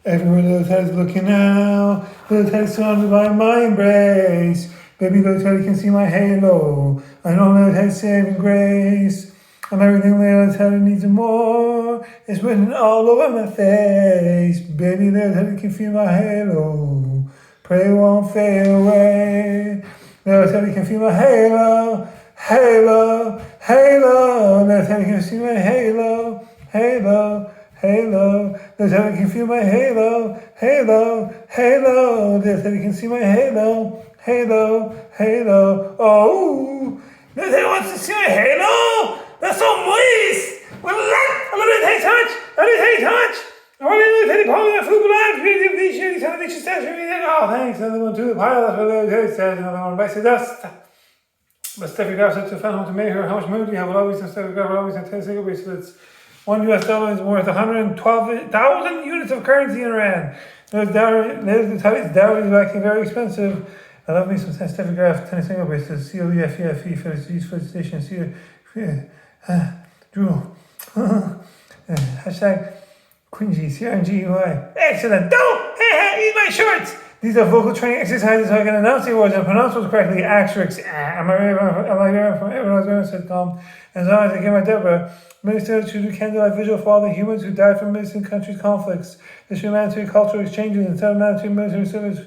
Everywhere little Teddy's looking now. Little Teddy's surrounded by my embrace. Baby little Teddy can see my halo. I know little Teddy's saving grace. I'm everything little Teddy needs and more. It's written all over my face. Baby little Teddy can feel my halo. Pray it won't fade away. Little Teddy can feel my halo. Halo, halo. Little Teddy can see my halo. Halo, halo. Little Teddy can feel my halo. Halo, halo. Little Teddy can see my halo. Halo, halo. Oh, little Teddy wants to see my halo. That's so moist. Well, I love it. Hey, touch. I did hey, touch. I want to Teddy Polly and Food Live. Creative Vision. Television station. Oh, thanks. Another one to the pile. That's what little Teddy says. Another one bites the dust. But Steffi Graf said to fan home to make her. How much money do you have? Well, always have Steffi Graf. Always have 10 single bracelets. $1 is worth 112,000 units of currency in Iran. There's dowry is acting very expensive. I love me some Steffi Graf 10 single bracelets. COEFEFE for the station. Drew. Hashtag cringy. CRNGUI. Excellent. Don't eat my shorts. These are vocal training exercises so I can announce the words and pronounce them correctly. Axrix. Am I right from everyone's sitcom? As long as I get my Deborah. Minister to do candlelight vigil for all the humans who died from Muslim countries' conflicts. This humanitarian cultural exchanges instead of humanitarian military service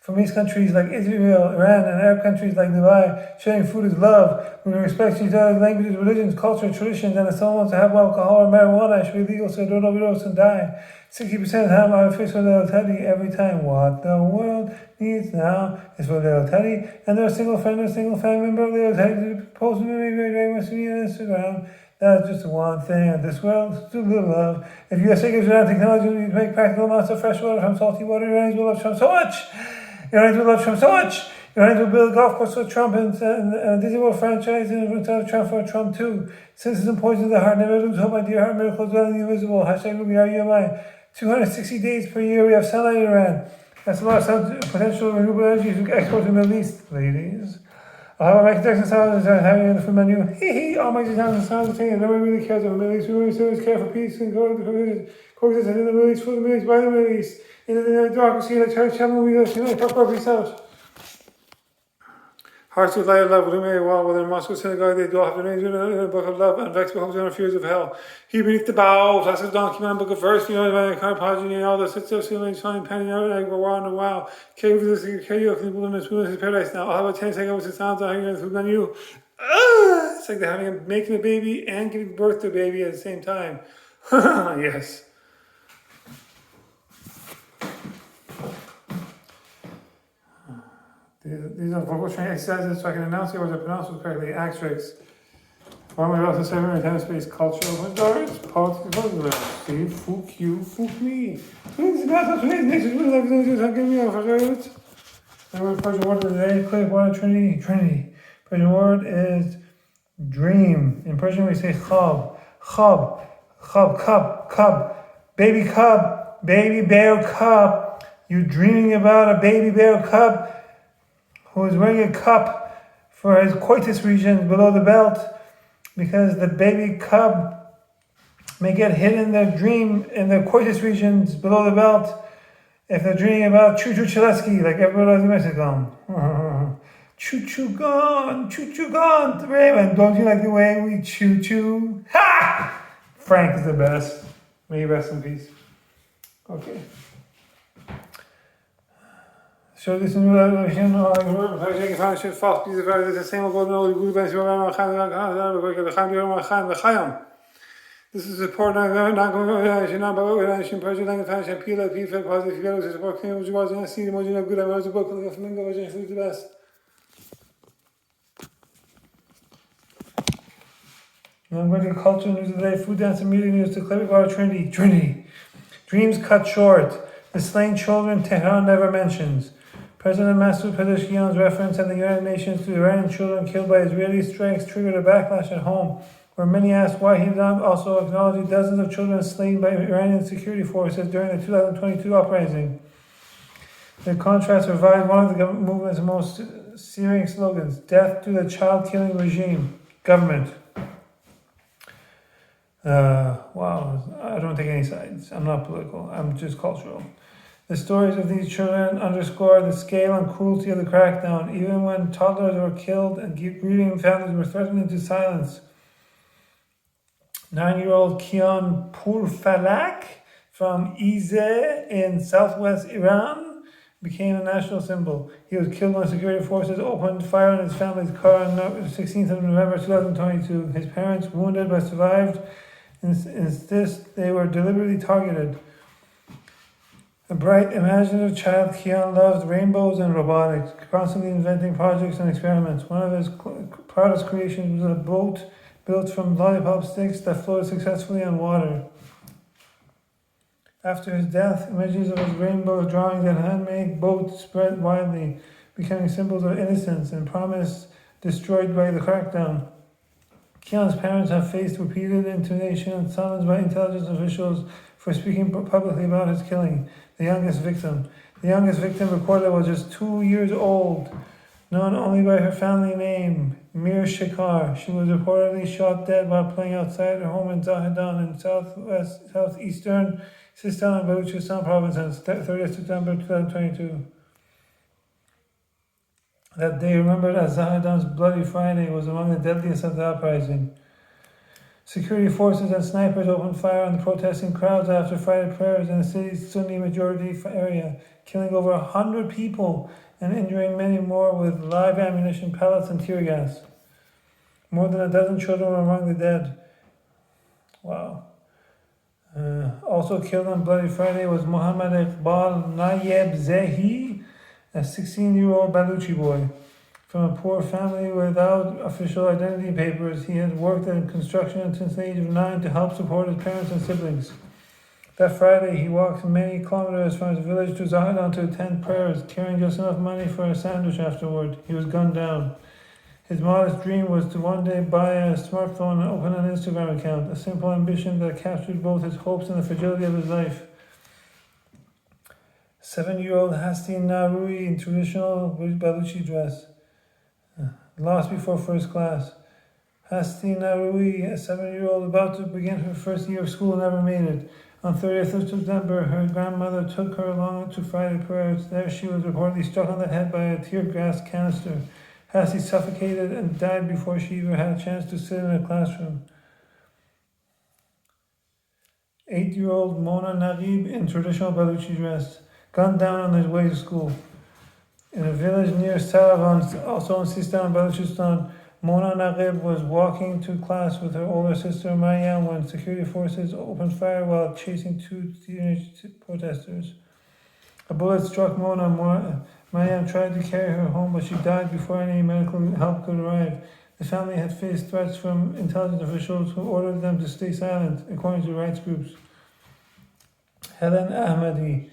from these countries like Israel, Iran, and Arab countries like Dubai. Sharing food is love. We respect each other's languages, religions, culture, traditions, and if someone wants to have alcohol or marijuana, it should be legal so don't overdose and die. 60% of the time I face with little Teddy every time. What the world needs now is for little Teddy and their single friend or single family member of little Teddy to post very much to me on Instagram. That's just one thing in this world, to little love. If USA gives around technology, we need to make practical amounts of fresh water from salty water. Iranians will love Trump so much. Iranians will love Trump so much. Iranians will build a golf course for Trump and Disney World franchise and instead of Trump for Trump too. Cynicism poisons the heart. Never lose hope, my dear heart. Miracles dwelling the invisible. Hashtag Ruby RUMI. 260 days per year we have sunlight in Iran. That's a lot of potential renewable energy to export to the Middle East, ladies. I'll have a Michael Jackson song and having on the food menu. Hee all Michael Jackson songs are saying nobody really cares about the Middle East. We really serious care for peace and coexistence in the Middle East, for the Middle East, by the Middle East. In the democracy, like church, channel, we like talk about peace out. Hearts with light of love, illuminate wall within Moscow synagogue, they do have the names in the book of love, and vex behoves and fears of hell. He beneath the bow, flash of donkey man, book of verse, you know, my car, progeny, and all the sits there, ceiling, shining, penny, like we're wow and wow. Cave for this, karaoke, in the wilderness, paradise now. I'll have a 10 seconds, it sounds like the food menu. It's like they're making a baby and giving birth to a baby at the same time. Yes. These are vocal training exercises so I can announce the words and pronounce them correctly. Axrix. Former also 7 in tennis space culture open doors. Politics. See, fuck you, fuck me. Please, that's today's next is really like this. I'll give me off a it. The Persian word of the day. Click word Trinity. Persian word is dream. In Persian we say khab. Cub. Baby cub. Baby bear cub. You dreaming about a baby bear cub who is wearing a cup for his coitus region below the belt because the baby cub may get hit in their dream in the coitus regions below the belt if they're dreaming about Choo-Choo Chaleski, like everybody else in Mexico. Choo-choo gone, Raymond. Don't you like the way we choo-choo? Ha! Frank is the best. May you rest in peace. Okay. So this is the this is important. Not going not about Persian language, fashion, peel, positive, yellow, support, which was in a scene, emoji, good, I was a book, like a flamingo, which is the best. I'm going to culture news of the day, food, dance, and music news to Clip Water Trinity. Dreams cut short. The slain children Tehran never mentions. President Masoud Pezeshkian's reference at the United Nations to Iranian children killed by Israeli strikes triggered a backlash at home, where many asked why he did not also acknowledge dozens of children slain by Iranian security forces during the 2022 uprising. The contrast revived one of the government movement's most searing slogans, death to the child-killing regime, government. Wow, I don't take any sides. I'm not political. I'm just cultural. The stories of these children underscore the scale and cruelty of the crackdown, even when toddlers were killed and grieving families were threatened into silence. 9-year-old Kian Purfalak from Ize in southwest Iran became a national symbol. He was killed when security forces opened fire on his family's car on the 16th of November 2022. His parents, wounded but survived, insist they were deliberately targeted. A bright, imaginative child, Kian loved rainbows and robotics, constantly inventing projects and experiments. One of his proudest creations was a boat built from lollipop sticks that floated successfully on water. After his death, images of his rainbow drawings and handmade boat spread widely, becoming symbols of innocence and promise destroyed by the crackdown. Kian's parents have faced repeated intimidation and summons by intelligence officials for speaking publicly about his killing. The youngest victim reported was just 2 years old, known only by her family name, Mir Shekar. She was reportedly shot dead while playing outside her home in Zahedan in southeastern Sistan and Baluchistan province on 30th September 2022. That day, remembered as Zahedan's Bloody Friday, was among the deadliest of the uprising. Security forces and snipers opened fire on the protesting crowds after Friday prayers in the city's Sunni majority area, killing over 100 people and injuring many more with live ammunition, pellets, and tear gas. More than a dozen children were among the dead. Wow. Also killed on Bloody Friday was Mohammed Iqbal Nayeb Zehi, a 16-year-old Baluchi boy. From a poor family without official identity papers, he had worked in construction since the age of 9 to help support his parents and siblings. That Friday, he walked many kilometers from his village to Zahedan to attend prayers, carrying just enough money for a sandwich afterward. He was gunned down. His modest dream was to one day buy a smartphone and open an Instagram account, a simple ambition that captured both his hopes and the fragility of his life. 7-year-old Hastin Narui in traditional Baluchi dress, lost before first class. Hastin Narui, a 7-year-old about to begin her first year of school, never made it. On 30th of September, her grandmother took her along to Friday prayers. There she was reportedly struck on the head by a tear gas canister. Hassi suffocated and died before she even had a chance to sit in a classroom. 8-year-old Mona Naguib in traditional Baluchi dress, gunned down on his way to school. In a village near Saravan, also in Sistan, Baluchistan, Mona Naguib was walking to class with her older sister Mariam when security forces opened fire while chasing 2 teenage protesters. A bullet struck Mona. Mariam tried to carry her home, but she died before any medical help could arrive. The family had faced threats from intelligence officials who ordered them to stay silent, according to rights groups. Helen Ahmadi,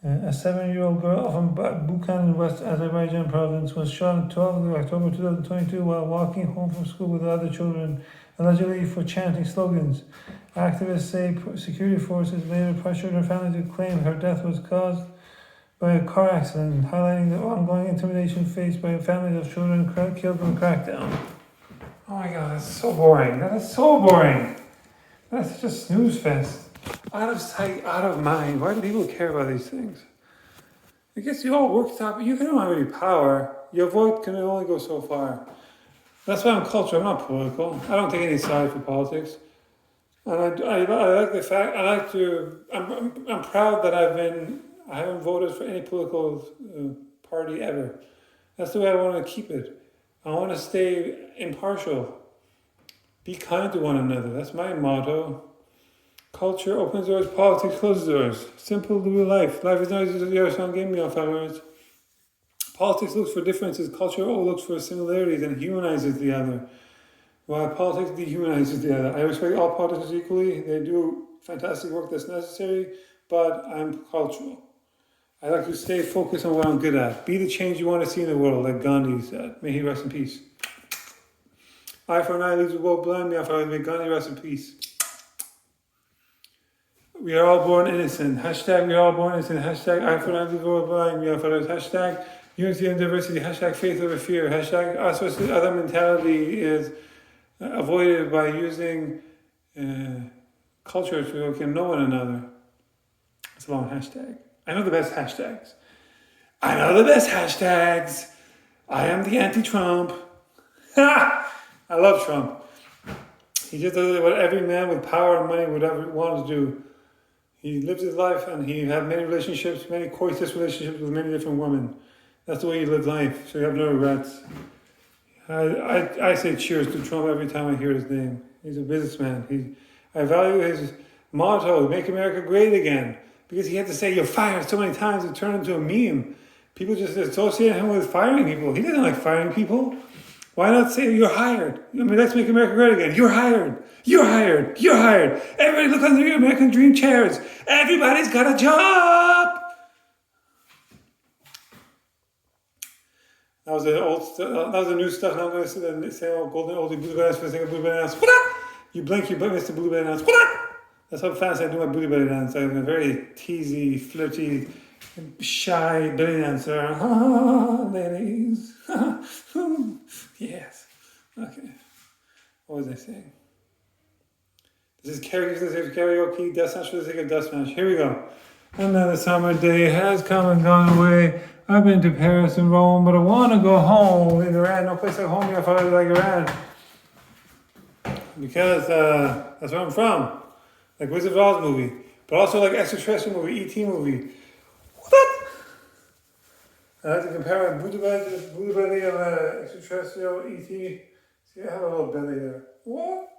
a 7-year-old girl from Bukan in West Azerbaijan province, was shot on 12th of October 2022 while walking home from school with other children, allegedly for chanting slogans. Activists say security forces later pressured her family to claim her death was caused by a car accident, highlighting the ongoing intimidation faced by families of children killed in the crackdown. Oh my god, that's so boring. That is so boring. That's such a snooze fest. Out of sight, out of mind. Why do people care about these things? It gets you all worked up. You don't have any power. Your vote can only go so far. That's why I'm cultural. I'm not political. I don't take any side for politics. And I like the fact, I'm proud that I haven't voted for any political party ever. That's the way I want to keep it. I want to stay impartial. Be kind to one another. That's my motto. Culture opens doors, politics closes doors. Simple to life. Life is not as your son gave me off words. Politics looks for differences. Culture looks for similarities and humanizes the other. While politics dehumanizes the other. I respect all politicians equally. They do fantastic work that's necessary, but I'm cultural. I like to stay focused on what I'm good at. Be the change you want to see in the world, like Gandhi said. May he rest in peace. Eye for an eye leaves the world blind. May Gandhi rest in peace. We are all born innocent. Hashtag we are all born innocent. Hashtag eye for an eye leaves the world blind. Hashtag unity and diversity. Hashtag faith over fear. Hashtag us versus other mentality is avoided by using culture so we can know one another. It's a long hashtag. I know the best hashtags. I am the anti-Trump. I love Trump. He just does what every man with power and money would ever want to do. He lives his life and he had many relationships, many coitus relationships with many different women. That's the way he lived life, so you have no regrets. I say cheers to Trump every time I hear his name. He's a businessman. I value his motto, make America great again. Because he had to say you're fired so many times it turned into a meme. People just associate him with firing people. He doesn't like firing people. Why not say you're hired? I mean, let's make America great again. You're hired. You're hired. You're hired. Everybody look under your American dream chairs. Everybody's got a job. That was the old stuff. That was the new stuff. Now I'm going to say golden oldie blue bananas for the second blue bananas. You blink, you miss the blue bananas. That's how fast I do my booty belly dance. I'm a very teasy, flirty, shy belly dancer. Ladies. Yes. Okay. What was I saying? This is karaoke, death smash for the sake of death smash. Here we go. Another summer day has come and gone away. I've been to Paris and Rome, but I want to go home. In Iran, no place like home here if I like Iran. Because that's where I'm from. Like Wizard of Oz movie. But also like extraterrestrial movie, E.T. movie. What? I have to compare my booty belly of extraterrestrial E.T. See, I have a little belly there. What?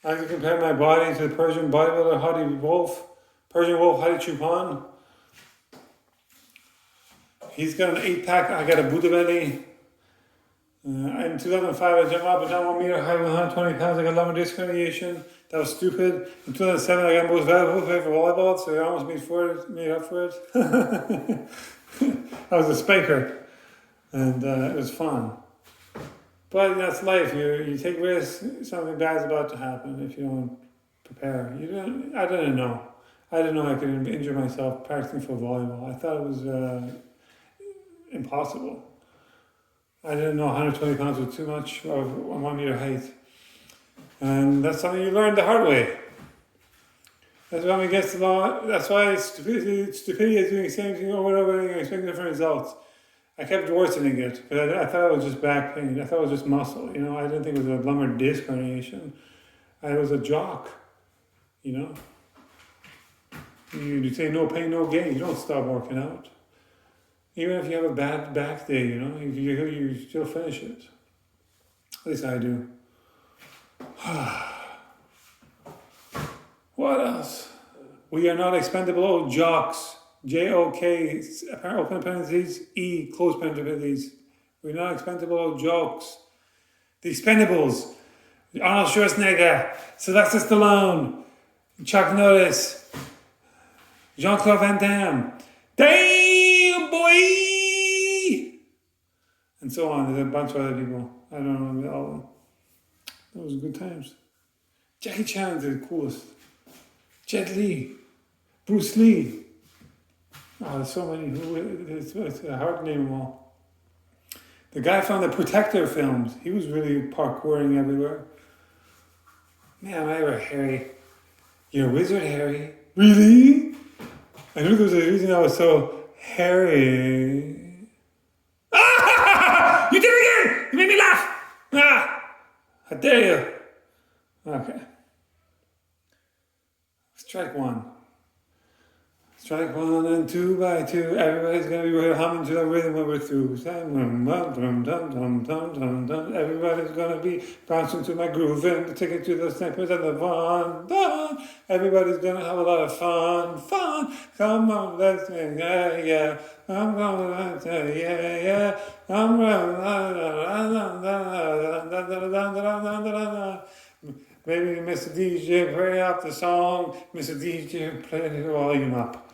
I like to compare my body to the Persian bodybuilder Persian wolf Hadi Chupon. He's got an 8-pack, I got a Buddha belly. In 2005, I jumped up and down 1 meter high with 120 pounds. I got lumbar disc herniation. That was stupid. In 2007, I got most valuable player for volleyball, so I almost made up for it. I was a spiker, and it was fun. But that's life. You take risks. Something bad's about to happen if you don't prepare. I didn't know. I didn't know I could injure myself practicing for volleyball. I thought it was impossible. I didn't know 120 pounds was too much for 1 meter height. And that's something you learn the hard way. That's why against the law. That's why stupidity is doing the same thing over and over again, expecting different results. I kept worsening it because I thought it was just back pain. I thought it was just muscle. I didn't think it was a lumbar disc herniation. I was a jock. You say no pain, no gain. You don't stop working out. Even if you have a bad back day, you still finish it. At least I do. What else? We are not expendable old jocks. J-O-K, open parentheses, E, close parentheses. We're not expendable old jokes. The Expendables. Arnold Schwarzenegger. Sylvester Stallone. Chuck Norris. Jean-Claude Van Damme. Damn, boy! And so on. There's a bunch of other people. I don't remember all of them. Those were good times. Jackie Chan's the coolest. Jet Li. Bruce Lee. Oh, there's so many. It's hard to name them all. The guy from the Protector films, he was really parkouring everywhere. Man, I ever Harry. You're a wizard, Harry. Really? I knew there was a reason I was so hairy. Ah! You did it again! You made me laugh! How dare you? Okay. Strike one. Strike one and 2 by 2. Everybody's gonna be humming to the rhythm when we're through. Everybody's gonna be bouncing to my groove and take it to the snipers and the fun. Everybody's gonna have a lot of fun. Come on, let's sing, yeah. I'm gonna say, yeah. I'm maybe Mr. DJ play up the song. Mr. DJ play the volume up.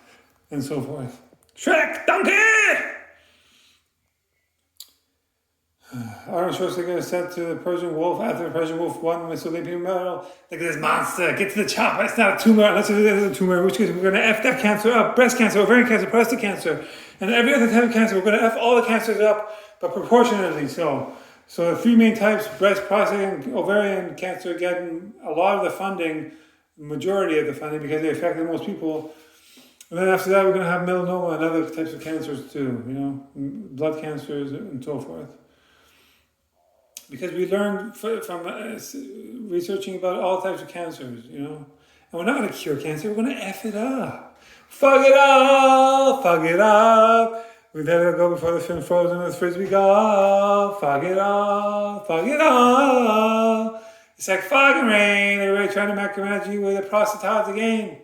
And so forth. Shrek, donkey! Arnold Schwarzenegger sent to the Persian Wolf after the Persian Wolf won with Olympian medal. Look at this monster. Get to the chopper. It's not a tumor. Unless it is a tumor, in which case we're going to F that cancer up. Breast cancer, ovarian cancer, prostate cancer. And every other type of cancer, we're going to F all the cancers up, but proportionately so. So the three main types, breast, prostate, and ovarian cancer, getting a lot of the funding, majority of the funding, because they affect the most people. And then after that, we're going to have melanoma and other types of cancers too, blood cancers and so forth. Because we learned from researching about all types of cancers, And we're not going to cure cancer, we're going to F it up. Fuck it up, fuck it up. We let it go before the film Frozen with Frisbee golf. Fuck it up, fuck it up. It's like fog and rain, everybody trying to macromanage with a proselytize again.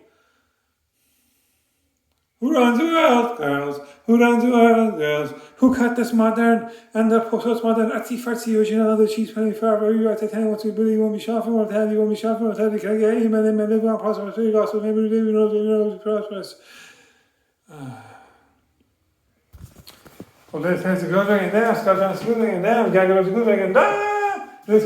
Who runs the world, girls? Who runs the world, girls? Who cut this modern and the postmodern artsy-fartsy original of the cheese penny forever? You are Titanic, what's your you won't be shot for mortality, you won't be shot for mortality. Can I get him and live on prosperous gospel? Maybe we live in prosperous. Well, this has a good ring down, Scott John's good ring down, Gagger's good ring down. Let's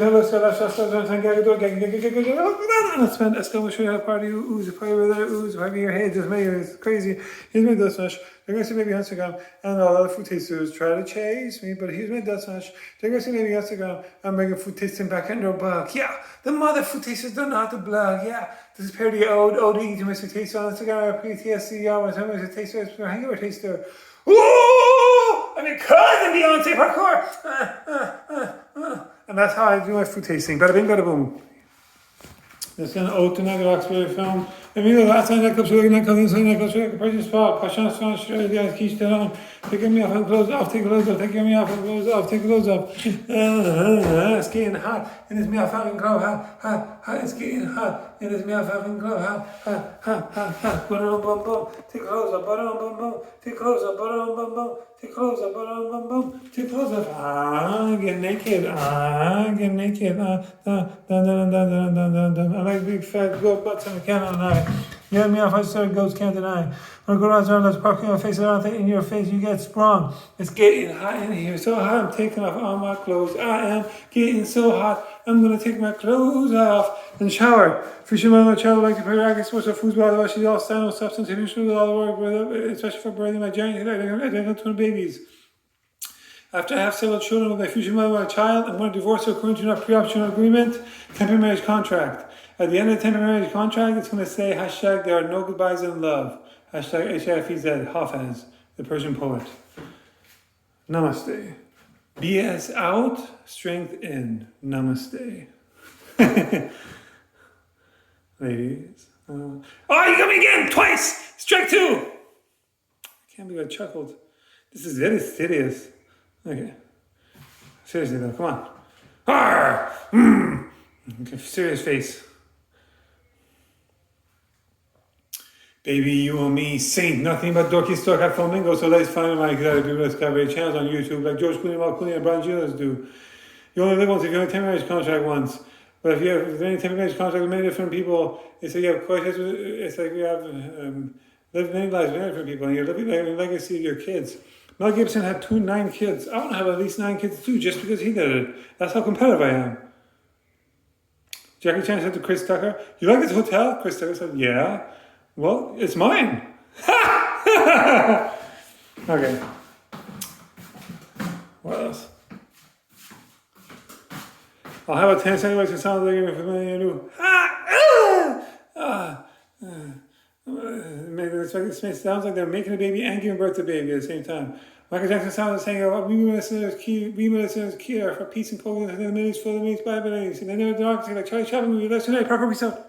spend a skull show you how to party, ooze, a party with it, ooze, party your head, just make it crazy. Here's my dust smash. They're going to see maybe Instagram, and all the food tasters try to chase me, but here's my dust smash. They're going to see maybe Instagram, I'm bringing food tasting back in their bug. Yeah, the mother food tasters don't know how to blog. Yeah, this is parody ode to Mr. Taster on Instagram, PTSD, my time Mr. Taster, hangover taster. Ooh, I'm your cousin Beyonce parkour. And that's how I do my food tasting. Bada bing, bada boom. This is an ode to Night Roxbury film. And me, the last time that comes really nightclubs inside nightclubs, a purchase spot, Pashan Swan, guys, keep that on. Take me off and clothes off, take clothes off, take me off and clothes off, take clothes off. It's getting hot, and it's me off and glow, hot, it's getting hot, and it's me off and glow, hot, bum, bum, bum, take clothes off, bum, bum, bum, take clothes off, bum, bum, bum, take clothes off, bum, bum, bum, take clothes off, get naked, get naked, I like big fat goat butts on the cannon and I. Yeah, me off, I started goats can't deny. When I go around, let's park in your face, I don't think in your face you get sprung. It's getting hot in here, so hot, I'm taking off all my clothes. I am getting so hot, I'm gonna take my clothes off and shower. Fisherman, my child, like to play rackets, what's the foosball, otherwise she's all stand, no substance, if you should all the work, especially for birthing my giant, I don't twin babies. After I have several children with my future mother and a child, I'm going to divorce her according to our pre-optional agreement, temporary marriage contract. At the end of the temporary marriage contract, it's going to say, hashtag, there are no goodbyes in love. Hashtag HIFZ, Hafez, the Persian poet. Namaste. BS out, strength in. Namaste. Ladies. Oh, you got me again, twice! Strike two! I can't believe I chuckled. This is very serious. Okay. Seriously though, come on. Arr! Okay, serious face. Baby, you and me, saint, nothing but dorky stock at flamingo, so let's find my people discovery channels on YouTube like George Clooney, Mark Clooney, and Brian Giles do. You only live once if you have a temporary marriage contract once. But if you have any temporary marriage contract with many different people, it's like you have it's like you have lived many lives with many different people, and you're living like a legacy of your kids. Mel Gibson had 9 kids. I want to have at least 9 kids too, just because he did it. That's how competitive I am. Jackie Chan said to Chris Tucker, "You like this hotel?" Chris Tucker said, "Yeah." Well, it's mine. Okay. What else? I'll have a 10 centimeters of sound like you're familiar to It sounds like they're making a baby and giving birth to a baby at the same time. Michael Jackson sounds saying, "We listeners care for peace and coldness, and the minutes for the minutes by minutes." And then there are dogs like Charlie Chaplin movie. Let's tonight, Parker, peace out.